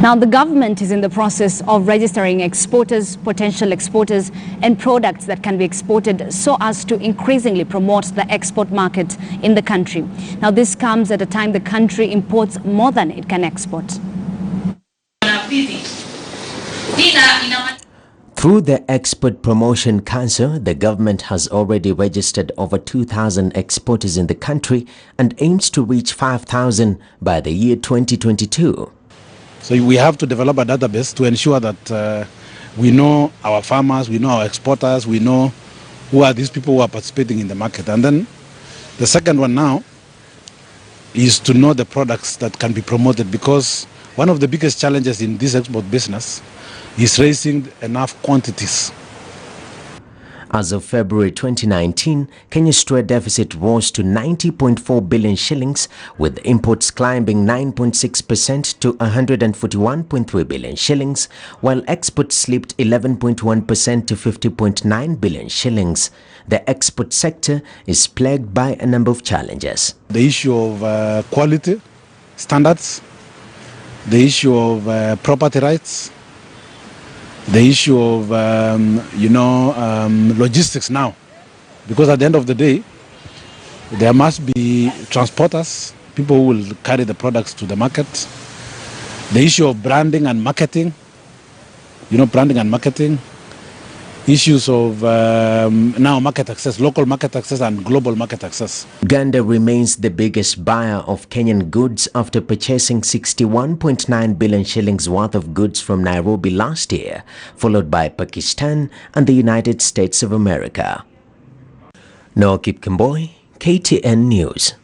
Now, the government is in the process of registering exporters, potential exporters, and products that can be exported so as to increasingly promote the export market in the country. Now, this comes at a time the country imports more than it can export. Through the Export Promotion Council, the government has already registered over 2,000 exporters in the country and aims to reach 5,000 by the year 2022. So we have to develop a database to ensure that we know our farmers, we know our exporters, we know who are these people who are participating in the market. And then the second one now is to know the products that can be promoted, because one of the biggest challenges in this export business is raising enough quantities. As of February 2019, Kenya's trade deficit rose to 90.4 billion shillings, with imports climbing 9.6% to 141.3 billion shillings, while exports slipped 11.1% to 50.9 billion shillings. The export sector is plagued by a number of challenges. The issue of quality standards, the issue of property rights, the issue of, logistics now, because at the end of the day, there must be transporters, people who will carry the products to the market. The issue of branding and marketing, issues of now market access, local market access and global market access. Uganda remains the biggest buyer of Kenyan goods after purchasing 61.9 billion shillings worth of goods from Nairobi last year, followed by Pakistan and the United States of America. Noah Kipkemboi, KTN News.